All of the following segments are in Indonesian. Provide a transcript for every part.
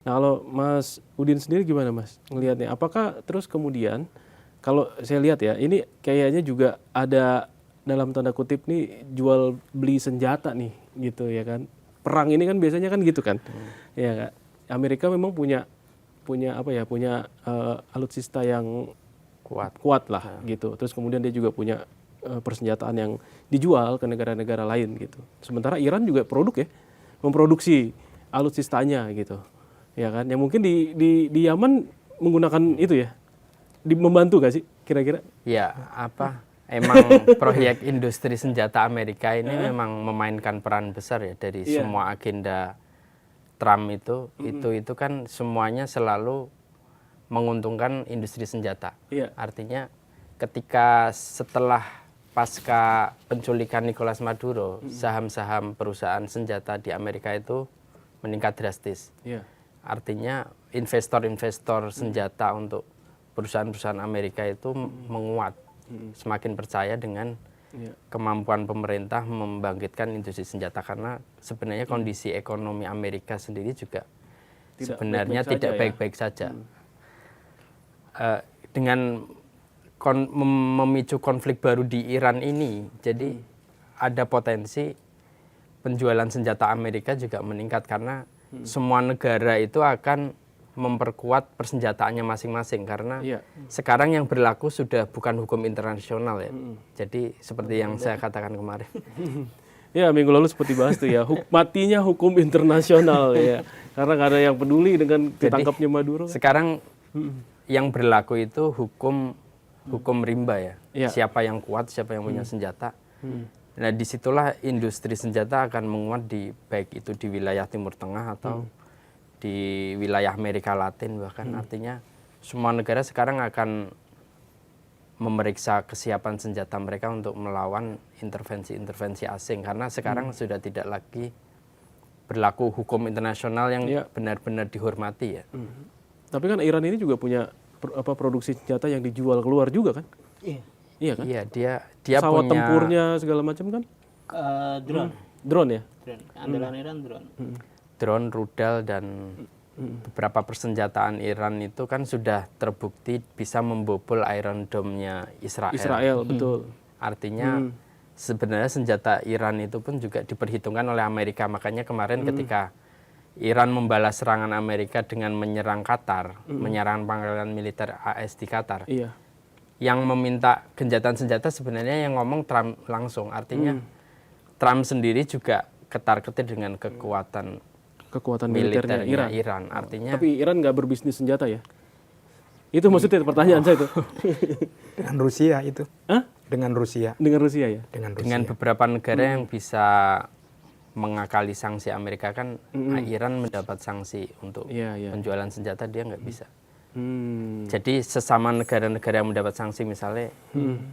Nah, kalau Mas Udin sendiri gimana Mas ngelihatnya? Apakah terus kemudian kalau saya lihat ya, ini kayaknya juga ada dalam tanda kutip nih jual beli senjata nih gitu ya kan. Perang ini kan biasanya kan gitu kan. Ya Kak. Amerika memang punya punya apa ya, punya alutsista yang kuat lah gitu. Terus kemudian dia juga punya persenjataan yang dijual ke negara-negara lain gitu. Sementara Iran juga produk ya, memproduksi alutsistanya gitu. Ya kan, yang mungkin di Yaman menggunakan itu ya, membantu gak sih kira-kira? Ya, emang proyek industri senjata Amerika ini memang memainkan peran besar ya dari semua agenda Trump itu kan semuanya selalu menguntungkan industri senjata. Artinya ketika setelah pasca penculikan Nicolas Maduro, saham-saham perusahaan senjata di Amerika itu meningkat drastis. Artinya investor-investor senjata untuk perusahaan-perusahaan Amerika itu menguat, semakin percaya dengan kemampuan pemerintah membangkitkan industri senjata, karena sebenarnya kondisi ekonomi Amerika sendiri juga sebenarnya tidak baik-baik saja. Dengan memicu konflik baru di Iran ini, jadi ada potensi penjualan senjata Amerika juga meningkat karena semua negara itu akan memperkuat persenjataannya masing-masing, karena sekarang yang berlaku sudah bukan hukum internasional ya. Jadi seperti yang saya katakan kemarin. Ya, minggu lalu seperti bahas tuh ya, matinya hukum internasional ya. Karena nggak ada yang peduli dengan ditangkapnya Maduro. Sekarang yang berlaku itu hukum rimba ya. Siapa yang kuat, siapa yang punya senjata. Nah, disitulah industri senjata akan menguat baik itu di wilayah Timur Tengah atau di wilayah Amerika Latin bahkan. Artinya semua negara sekarang akan memeriksa kesiapan senjata mereka untuk melawan intervensi-intervensi asing, karena sekarang sudah tidak lagi berlaku hukum internasional yang benar-benar dihormati ya. Tapi kan Iran ini juga punya produksi senjata yang dijual keluar juga kan? Iya kan? Iya, dia pesawat punya tempurnya segala macam kan? Drone. Drone ya? Drone. Andalan Iran drone. Drone, rudal, dan beberapa persenjataan Iran itu kan sudah terbukti bisa membobol Iron Dome-nya Israel. Israel, betul. Artinya sebenarnya senjata Iran itu pun juga diperhitungkan oleh Amerika. Makanya kemarin ketika Iran membalas serangan Amerika dengan menyerang Qatar, menyerang pangkalan militer AS di Qatar. Yang meminta genjatan senjata sebenarnya yang ngomong Trump langsung. Artinya Trump sendiri juga ketar-ketir dengan kekuatan militernya Iran. Artinya, tapi Iran nggak berbisnis senjata ya? Itu maksudnya pertanyaan saya itu. Dengan Rusia itu. Hah? Dengan Rusia. Dengan Rusia ya? Dengan beberapa negara yang bisa mengakali sanksi Amerika kan, Iran mendapat sanksi untuk penjualan senjata, dia nggak bisa. Jadi sesama negara-negara yang mendapat sanksi, misalnya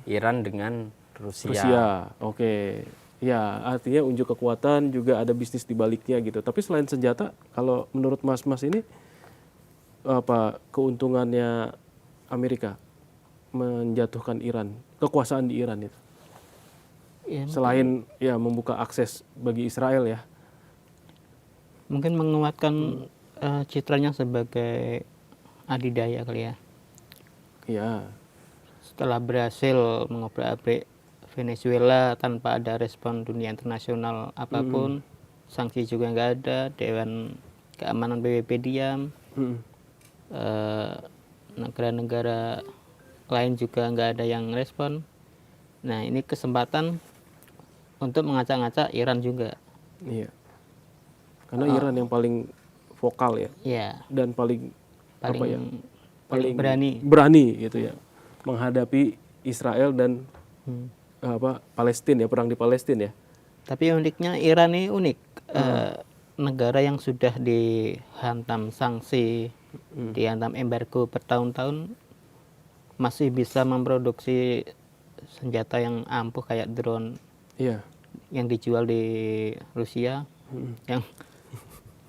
Iran dengan Rusia. Oke. Ya, artinya unjuk kekuatan, juga ada bisnis di baliknya gitu. Tapi selain senjata, kalau menurut Mas-mas ini apa keuntungannya Amerika menjatuhkan Iran, kekuasaan di Iran itu? Selain ya membuka akses bagi Israel ya. Mungkin menguatkan citranya sebagai adidaya kali ya. Iya. Setelah berhasil mengobrak-abrik Venezuela tanpa ada respon dunia internasional apapun, sanksi juga nggak ada, Dewan Keamanan PBB diam, negara-negara lain juga nggak ada yang respon. Nah, ini kesempatan untuk mengacak-ngacak Iran juga. Iya. Karena Iran yang paling vokal ya. Iya. Dan paling berani gitu ya menghadapi Israel dan Palestina ya, perang di Palestina ya. Tapi uniknya Iran ini unik. Negara yang sudah dihantam sanksi, dihantam embargo bertahun-tahun, masih bisa memproduksi senjata yang ampuh kayak drone yang dijual di Rusia, yang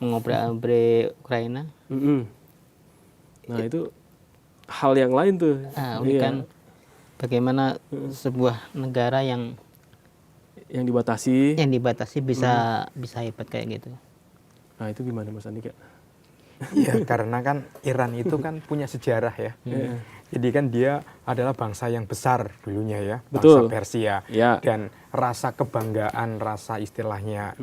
mengobrak-abrik Ukraina. Nah, itu hal yang lain tuh. Unik kan, bagaimana sebuah negara yang dibatasi bisa hebat kayak gitu. Nah, itu gimana Mas Andika? Iya, karena kan Iran itu kan punya sejarah ya. Jadi kan dia adalah bangsa yang besar dulunya ya, bangsa Betul. Persia. Ya. Dan rasa kebanggaan, rasa istilahnya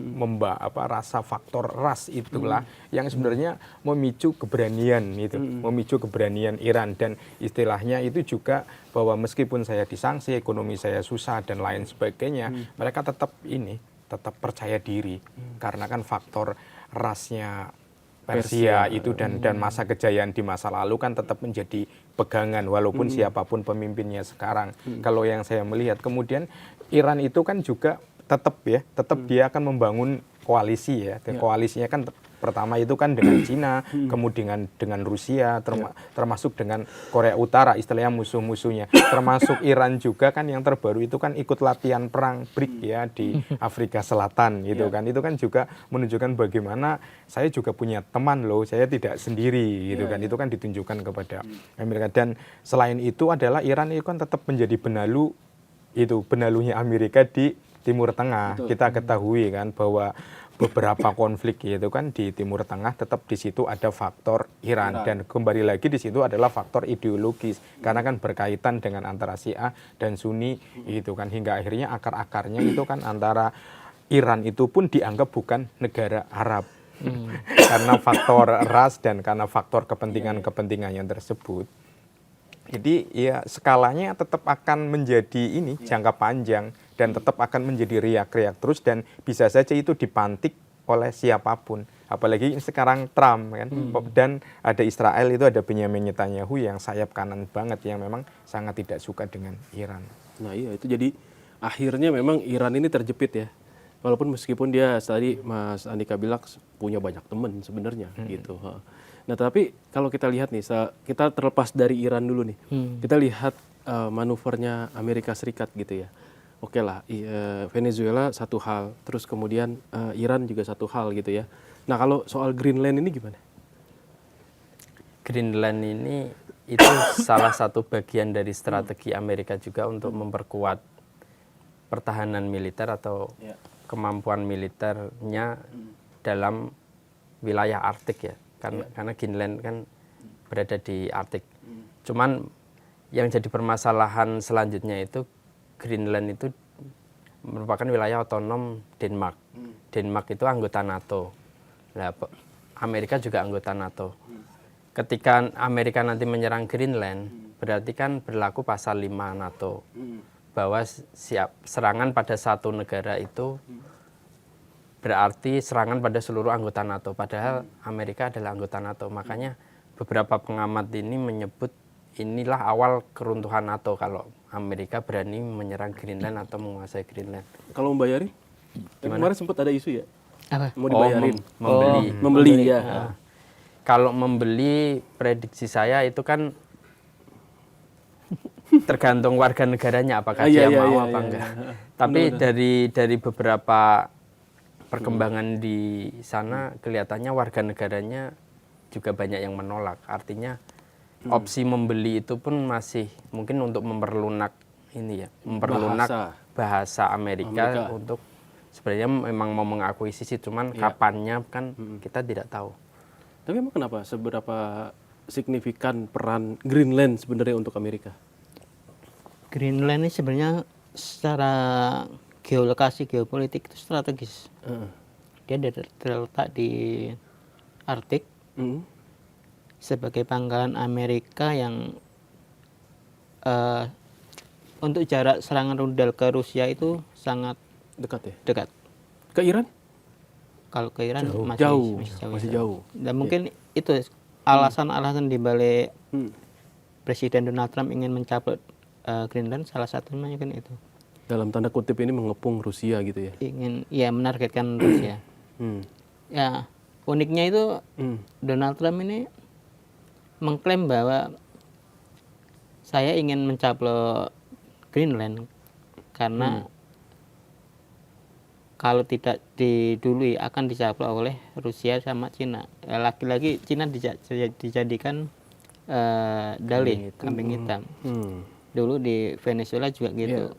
rasa faktor ras itulah yang sebenarnya memicu keberanian itu, memicu keberanian Iran. Dan istilahnya itu juga bahwa meskipun saya disanksi, ekonomi saya susah dan lain sebagainya, mereka tetap percaya diri karena kan faktor rasnya Persia itu dan masa kejayaan di masa lalu kan tetap menjadi pegangan walaupun siapapun pemimpinnya sekarang. Kalau yang saya melihat kemudian Iran itu kan juga tetap dia akan membangun koalisi ya. Koalisinya kan pertama itu kan dengan Cina, kemudian dengan Rusia, termasuk dengan Korea Utara istilahnya musuh-musuhnya. Termasuk Iran juga kan yang terbaru itu kan ikut latihan perang BRIC ya di Afrika Selatan gitu kan. Itu kan juga menunjukkan bagaimana saya juga punya teman loh, saya tidak sendiri gitu kan. Itu kan ditunjukkan kepada Amerika. Dan selain itu adalah Iran itu kan tetap menjadi benalunya Amerika di Timur Tengah. Kita ketahui kan bahwa beberapa konflik itu kan di Timur Tengah tetap di situ ada faktor Iran dan kembali lagi di situ adalah faktor ideologis karena kan berkaitan dengan antara Syiah dan Sunni itu kan hingga akhirnya akar-akarnya itu kan antara Iran itu pun dianggap bukan negara Arab karena faktor ras dan karena faktor kepentingan-kepentingan yang tersebut. Jadi ya skalanya tetap akan menjadi jangka panjang dan tetap akan menjadi riak-riak terus dan bisa saja itu dipantik oleh siapapun. Apalagi sekarang Trump kan dan ada Israel itu ada Benyamin Netanyahu yang sayap kanan banget yang memang sangat tidak suka dengan Iran. Nah iya itu jadi akhirnya memang Iran ini terjepit ya. Walaupun meskipun dia tadi Mas Andika bilang punya banyak teman sebenarnya gitu. Nah tapi kalau kita lihat nih, kita terlepas dari Iran dulu nih, kita lihat manuvernya Amerika Serikat gitu ya. Oke lah, Venezuela satu hal, terus kemudian Iran juga satu hal gitu ya. Nah kalau soal Greenland ini gimana? Greenland ini itu salah satu bagian dari strategi Amerika juga untuk memperkuat pertahanan militer atau kemampuan militernya dalam wilayah Arktik ya. Karena Greenland kan berada di Arktik. Cuman yang jadi permasalahan selanjutnya itu Greenland itu merupakan wilayah otonom Denmark. Denmark itu anggota NATO. Nah, Amerika juga anggota NATO. Ketika Amerika nanti menyerang Greenland, berarti kan berlaku pasal 5 NATO. Bahwa serangan pada satu negara itu berarti serangan pada seluruh anggota NATO. Padahal Amerika adalah anggota NATO. Makanya beberapa pengamat ini menyebut inilah awal keruntuhan NATO kalau Amerika berani menyerang Greenland atau menguasai Greenland. Kalau membayarin? Kemarin sempat ada isu ya? Apa? Mau dibayarin? Membeli. Membeli ya. Kalau membeli prediksi saya itu kan tergantung warga negaranya apakah dia mau apa enggak. Tapi dari beberapa perkembangan di sana kelihatannya warga negaranya juga banyak yang menolak. Artinya opsi membeli itu pun masih mungkin untuk memperlunak bahasa Amerika untuk sebenarnya memang mau mengakuisisi, cuman kapannya kan kita tidak tahu. Tapi emang kenapa seberapa signifikan peran Greenland sebenarnya untuk Amerika? Greenland ini sebenarnya secara geolokasi geopolitik itu strategis. Dia terletak di Arktik sebagai pangkalan Amerika yang untuk jarak serangan rudal ke Rusia itu sangat Dekat ya? dekat. Ke Iran? Kalau ke Iran Masih jauh. Dan mungkin itu alasan-alasan di balik Presiden Donald Trump ingin mencaplok Greenland, salah satunya kan itu. Dalam tanda kutip ini mengepung Rusia gitu ya? Ingin menargetkan Rusia. Ya, uniknya itu Donald Trump ini mengklaim bahwa saya ingin mencaplok Greenland karena kalau tidak didului akan dicaplok oleh Rusia sama Cina. Lagi-lagi Cina dijadikan dalih kambing hitam. Dulu di Venezuela juga gitu.